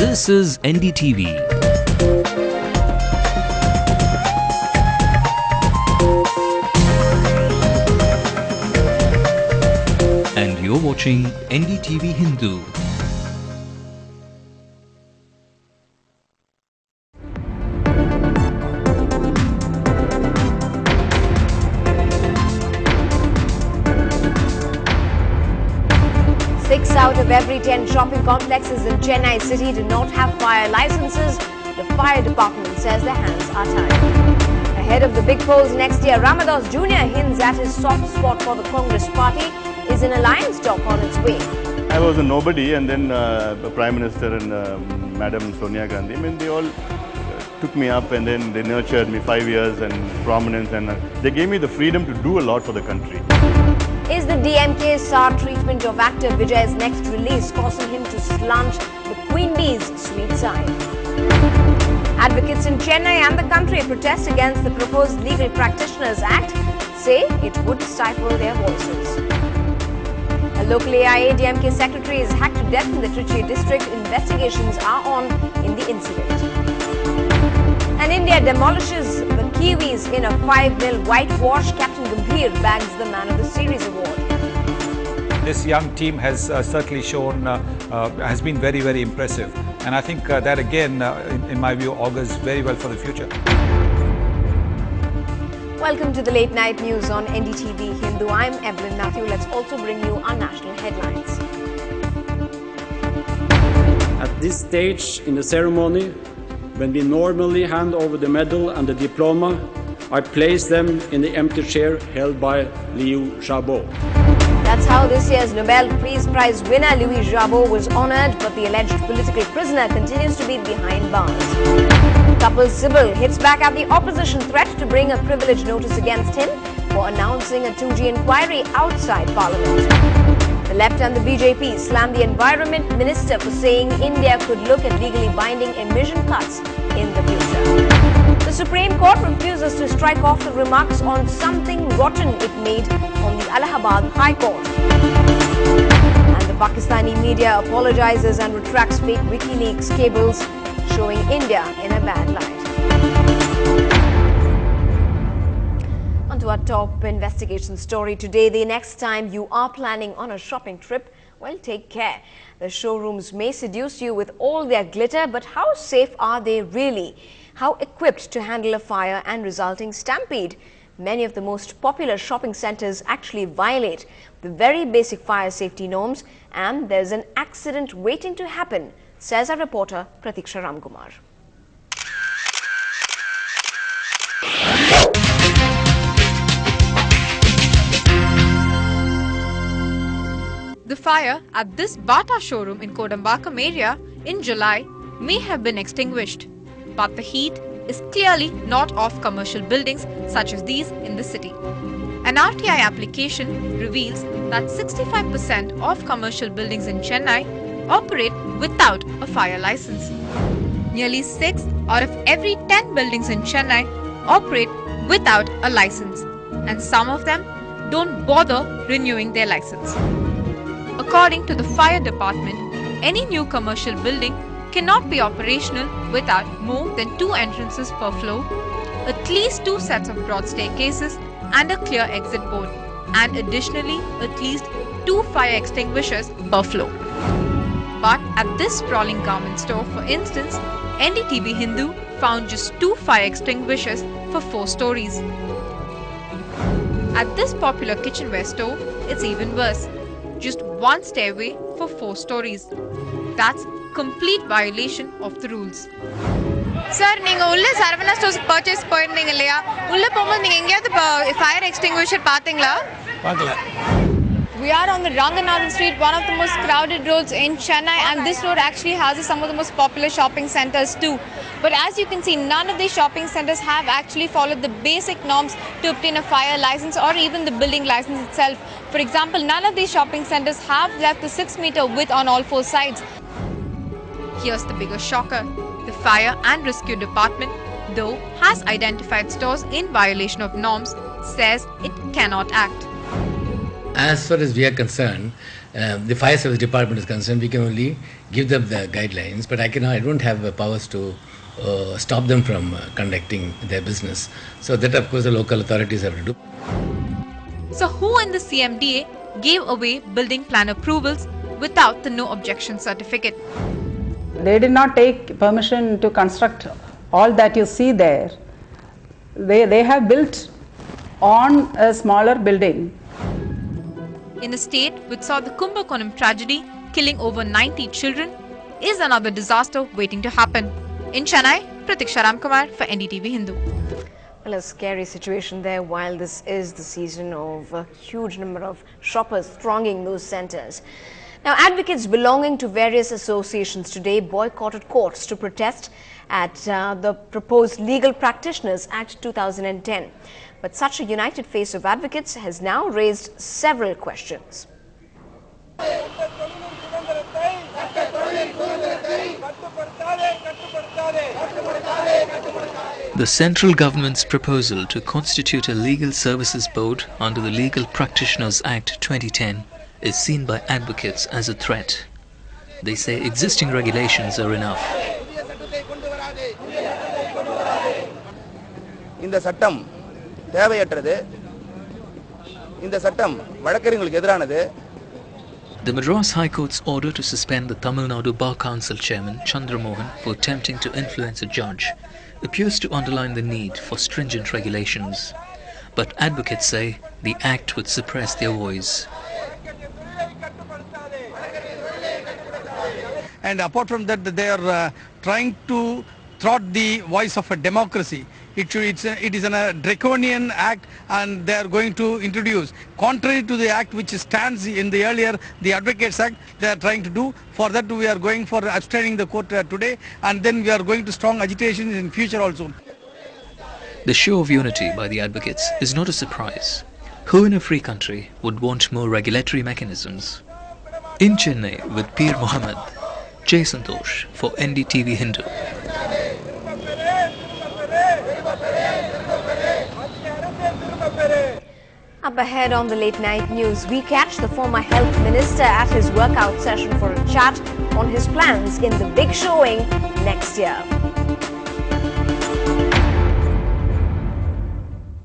This is NDTV. And you're watching NDTV Hindu. Six out of every 10 shopping complexes in Chennai city do not have fire licenses. The fire department says their hands are tied. Ahead of the big polls next year, Ramadas Jr. hints at his soft spot for the Congress party. Is an alliance talk on its way? I was a nobody, and then the Prime Minister and Madam Sonia Gandhi, I mean, they all took me up, and then they nurtured me 5 years and prominence, and they gave me the freedom to do a lot for the country. Is the DMK's SAR treatment of actor Vijay's next release causing him to slant the Queen Bee's sweet side? Advocates in Chennai and the country protest against the proposed Legal Practitioners Act, say it would stifle their voices. A local AIA DMK secretary is hacked to death in the Trichy district. Investigations are on in the incident. And India demolishes the Kiwis in a 5-0 whitewash. Captain Gambhir bags the Man of the Series award. This young team has certainly shown, has been very, very impressive. And I think that again, in my view, augurs very well for the future. Welcome to the late night news on NDTV Hindu. I'm Evelyn Matthew. Let's also bring you our national headlines. At this stage in the ceremony, when we normally hand over the medal and the diploma, I place them in the empty chair held by Liu Xiaobo. That's how this year's Nobel Peace Prize winner Louis Xiaobo was honored, but the alleged political prisoner continues to be behind bars. Couple Sybil hits back at the opposition threat to bring a privilege notice against him for announcing a 2G inquiry outside Parliament. The left and the BJP slammed the Environment Minister for saying India could look at legally binding emission cuts in the future. The Supreme Court refuses to strike off the remarks on something rotten it made on the Allahabad High Court. And the Pakistani media apologizes and retracts fake WikiLeaks cables showing India in a bad light. To our top investigation story today. The next time you are planning on a shopping trip, well, take care. The showrooms may seduce you with all their glitter, but how safe are they really? How equipped to handle a fire and resulting stampede? Many of the most popular shopping centers actually violate the very basic fire safety norms, and there's an accident waiting to happen, says our reporter Pratiksha Ramkumar. The fire at this Bata showroom in Kodambakam area in July may have been extinguished, but the heat is clearly not of commercial buildings such as these in the city. An RTI application reveals that 65% of commercial buildings in Chennai operate without a fire license. Nearly 6 out of every 10 buildings in Chennai operate without a license, and some of them don't bother renewing their license. According to the fire department, any new commercial building cannot be operational without more than 2 entrances per floor, at least 2 sets of broad staircases and a clear exit board, and additionally at least 2 fire extinguishers per floor. But at this sprawling garment store, for instance, NDTV Hindu found just 2 fire extinguishers for 4 stories. At this popular kitchenware store, it's even worse. Just 1 stairway for 4 stories. That's complete violation of the rules. Sir, நீங்க உள்ள Saravana stores purchase போயிருந்தீங்க இல்லையா? உள்ள போகும்போது நீங்க எங்கயாவது fire extinguisher பாத்தீங்களா? பார்க்கல. We are on the Ranganathan Street, one of the most crowded roads in Chennai, and this road actually houses some of the most popular shopping centers too. But as you can see, none of these shopping centers have actually followed the basic norms to obtain a fire license or even the building license itself. For example, none of these shopping centers have left the 6-meter width on all 4 sides. Here's the biggest shocker. The Fire and Rescue Department, though has identified stores in violation of norms, says it cannot act. as far as we are concerned, the fire service department is concerned, we can only give them the guidelines, but I don't have the powers to stop them from conducting their business. So that, of course, the local authorities have to do. So who in the CMDA gave away building plan approvals without the no objection certificate? They did not take permission to construct all that you see there. They have built on a smaller building. In a state which saw the Kumbakonam tragedy killing over 90 children, is another disaster waiting to happen. In Chennai, Pratiksha Ramkumar for NDTV Hindu. Well, a scary situation there while this is the season of a huge number of shoppers thronging those centres. Now, advocates belonging to various associations today boycotted courts to protest at the proposed Legal Practitioners Act 2010. But such a united face of advocates has now raised several questions. The central government's proposal to constitute a legal services board under the Legal Practitioners Act 2010 is seen by advocates as a threat. They say existing regulations are enough. இந்த சட்டம் தேவையற்றது. இந்த சட்டம் வழக்கறிஞர்களுக்கு எதிரானது. The Madras High Court's order to suspend the Tamil Nadu Bar Council chairman Chandra Mohan for attempting to influence a judge appears to underline the need for stringent regulations. But advocates say the act would suppress their voice. And apart from that, they are trying to thwart the voice of a democracy. It is a draconian act, and they are going to introduce, contrary to the act which stands in the earlier, the Advocates Act, they are trying to do. For that, we are going for abstaining the court today, and then we are going to strong agitation in future also. The show of unity by the advocates is not a surprise. Who in a free country would want more regulatory mechanisms? In Chennai with Peer Mohammed, Jay Santosh for NDTV Hindu. Up ahead on the late night news, we catch the former health minister at his workout session for a chat on his plans in the big showing next year.